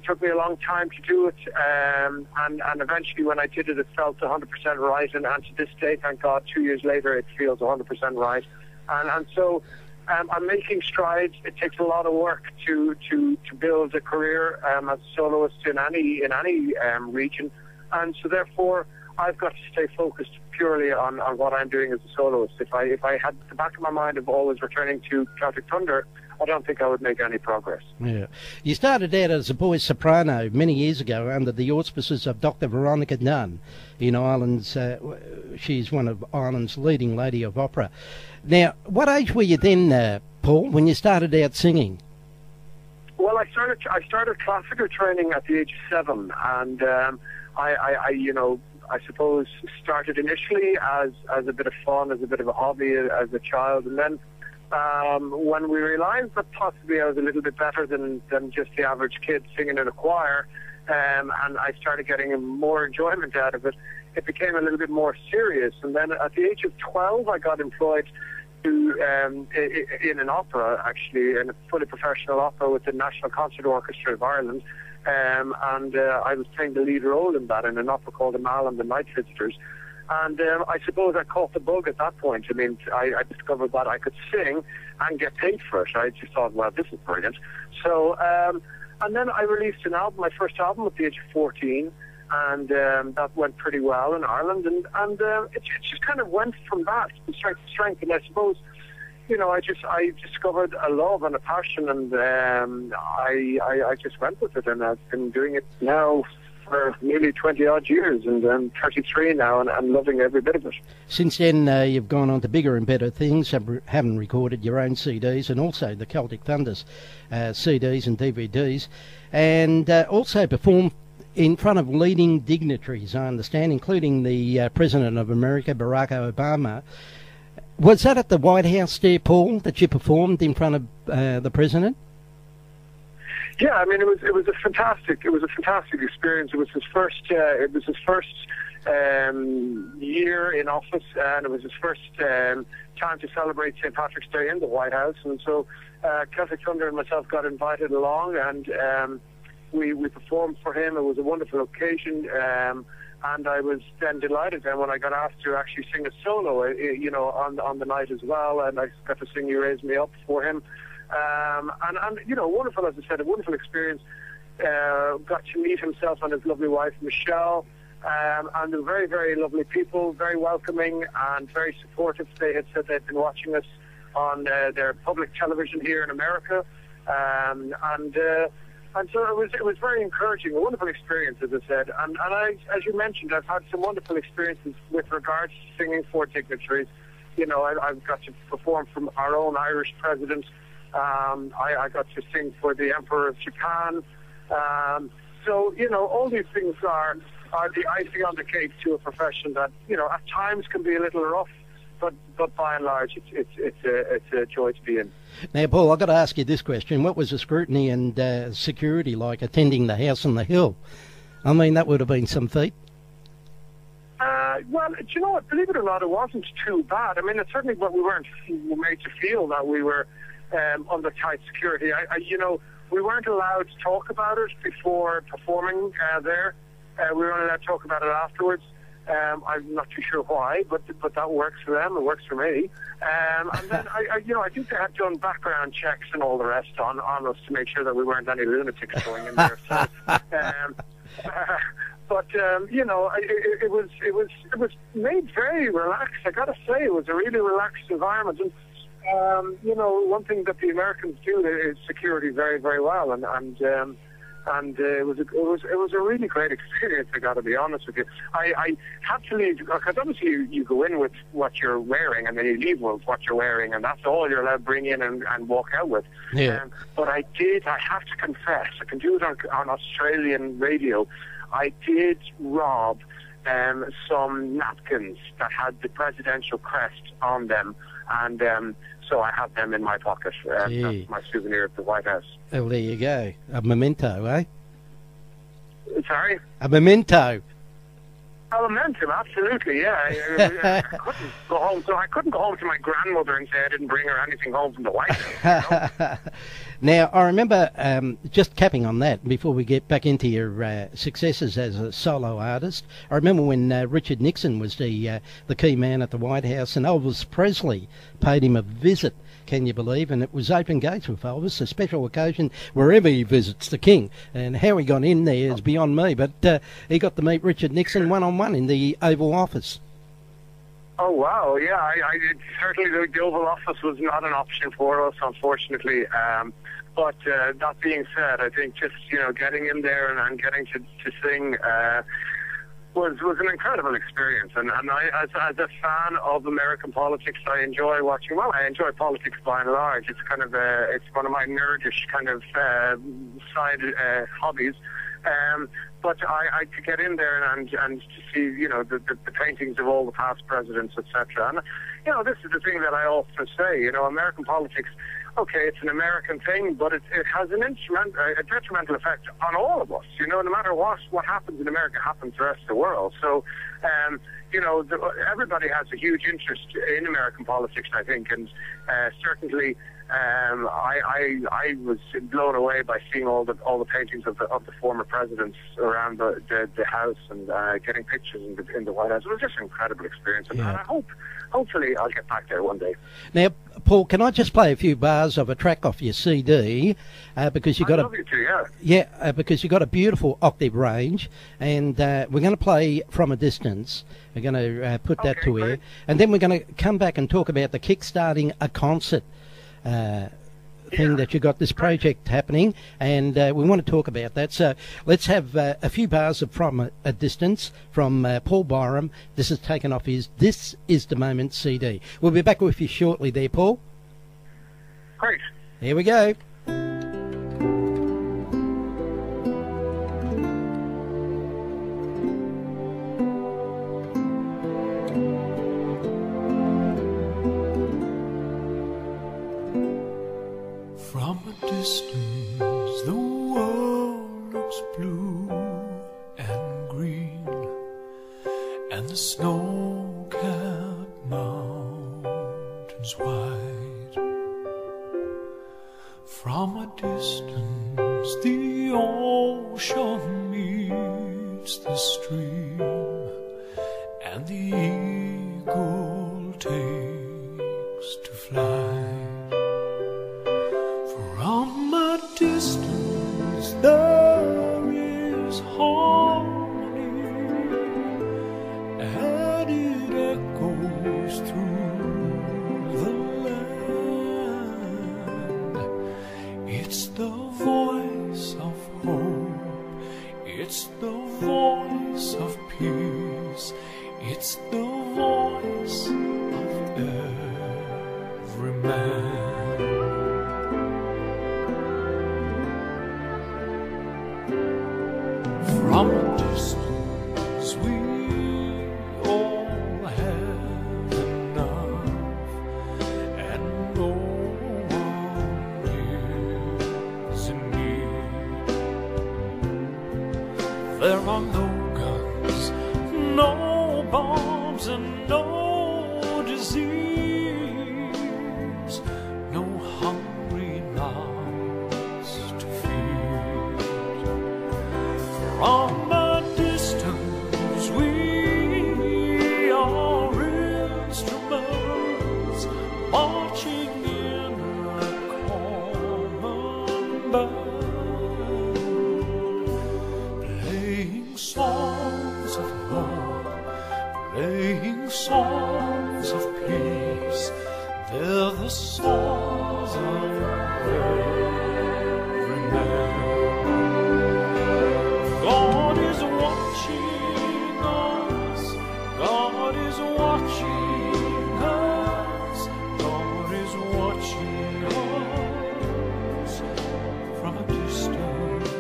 took me a long time to do it, and eventually when I did it, it felt 100% right, and to this day, thank God, 2 years later, it feels 100% right. And so I'm making strides. It takes a lot of work to build a career as a soloist in any region, and so therefore I've got to stay focused purely on what I'm doing as a soloist. If I had the back of my mind of always returning to Celtic Thunder, I don't think I would make any progress. Yeah. You started out as a boy soprano many years ago under the auspices of Dr. Veronica Dunn in Ireland's, she's one of Ireland's leading lady of opera. Now, what age were you then, Paul, when you started out singing? Well, I started classical training at the age of 7, and I suppose started initially as a bit of fun, as a bit of a hobby as a child, and then when we realised that possibly I was a little bit better than just the average kid singing in a choir, and I started getting more enjoyment out of it, it became a little bit more serious. And then at the age of 12, I got employed in an opera, actually, in a fully professional opera with the National Concert Orchestra of Ireland. And I was playing the lead role in that, in an opera called Amal and the Night Visitors. And I suppose I caught the bug at that point. I mean, I discovered that I could sing and get paid for it. I just thought, well, this is brilliant. So, and then I released an album, my first album at the age of 14, and that went pretty well in Ireland. And it just kind of went from that from strength to strength. And I suppose, you know, I discovered a love and a passion, and I just went with it, and I've been doing it now for nearly 20-odd years, and I'm 33 now, and I'm loving every bit of it. Since then, you've gone on to bigger and better things, having recorded your own CDs and also the Celtic Thunders CDs and DVDs, and also performed in front of leading dignitaries, I understand, including the President of America, Barack Obama. Was that at the White House there, Paul, that you performed in front of the President? Yeah, I mean, it was a fantastic experience. It was his first year in office, and it was his first time to celebrate St. Patrick's Day in the White House. And so Celtic Thunder and myself got invited along, and we performed for him. It was a wonderful occasion, and I was then delighted then when I got asked to actually sing a solo, you know, on the night as well, and I got to sing "You Raise Me Up" for him. And you know, wonderful, as I said, a wonderful experience. Got to meet himself and his lovely wife, Michelle, and they're very, very lovely people, very welcoming and very supportive. They had said they'd been watching us on their public television here in America, and so it was very encouraging, a wonderful experience, as I said. And I, as you mentioned, I've had some wonderful experiences with regards to singing for dignitaries. You know, I've got to perform from our own Irish president. I got to sing for the Emperor of Japan. So, you know, all these things are the icing on the cake to a profession that, you know, at times can be a little rough, but by and large, it's a joy to be in. Now, Paul, I've got to ask you this question. What was the scrutiny and security like attending the House on the Hill? I mean, that would have been some feat. Well, do you know what? Believe it or not, it wasn't too bad. I mean, it's certainly, but we weren't made to feel that we were under tight security. You know, we weren't allowed to talk about it before performing there. We were only allowed to talk about it afterwards. I'm not too sure why, but that works for them. It works for me. And then I think they had done background checks and all the rest on us to make sure that we weren't any lunatics going in there. So, but you know, it was made very relaxed. I got to say, it was a really relaxed environment. And you know, one thing that the Americans do is security very, very well, and it was a really great experience. I got to be honest with you. I had to leave because obviously you go in with what you're wearing, and then you leave with what you're wearing, and that's all you're allowed to bring in and walk out with. Yeah. But I have to confess, I can do it on Australian radio. I did rob some napkins that had the presidential crest on them, and so I have them in my pocket. That's my souvenir of the White House. Oh, there you go. A memento, eh? Sorry? A memento. I meant him, absolutely, yeah. I couldn't go home, so I couldn't go home to my grandmother and say I didn't bring her anything home from the White House. You know? Now, I remember, just capping on that, before we get back into your successes as a solo artist, I remember when Richard Nixon was the key man at the White House, and Elvis Presley paid him a visit, can you believe? And it was open gates with Elvis, a special occasion wherever he visits the King. And how he got in there is beyond me, but he got to meet Richard Nixon one-on-one in the Oval Office. Oh, wow, yeah, I certainly the Oval Office was not an option for us, unfortunately. But that being said, I think just, getting in there and getting to sing was an incredible experience. And I, as a fan of American politics, I enjoy watching, I enjoy politics by and large. It's kind of, it's one of my nerdish kind of side hobbies. But I to get in there and to see, the paintings of all the past presidents, etc. And, this is the thing that I often say, American politics, okay, it's an American thing, but it has a detrimental effect on all of us. No matter what happens in America happens to the rest of the world. So, everybody has a huge interest in American politics, I think, and certainly I was blown away by seeing all the paintings of the former presidents around the house and getting pictures in the White House. It was just an incredible experience, and I hopefully I'll get back there one day. Now, Paul, can I just play a few bars of a track off your CD because you got because you got a beautiful octave range, and we're going to play From a Distance. We're going to put that to air, and then we're going to come back and talk about the kickstarting a concert thing that you got, this project happening, and we want to talk about that. So let's have a few bars of From a Distance from Paul Byrom. This is taken off his This Is the Moment CD. We'll be back with you shortly there, Paul. Great. Here we go. From a distance the world looks blue and green, and the snow-capped mountains white. From a distance the ocean meets the stream, and the eagle takes to flight. From a distance there is harmony, and it echoes through the land. It's the voice of hope, it's the voice of peace, it's the voice of every man. From a distance we all have enough, and no one is in need. There are no guns, no bombs, and no disease, no hungry mouths to feed. From a distance we are instruments marching in a common band, playing songs of hope, playing songs of peace. They're the songs of every man. God is watching us, God is watching us, God is watching us from a distance.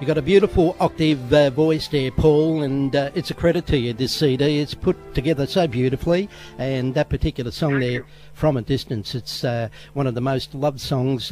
You got a beautiful octave voice there, Paul, and it's a credit to you, this CD. It's put together so beautifully, and that particular song there, From a Distance, it's one of the most loved songs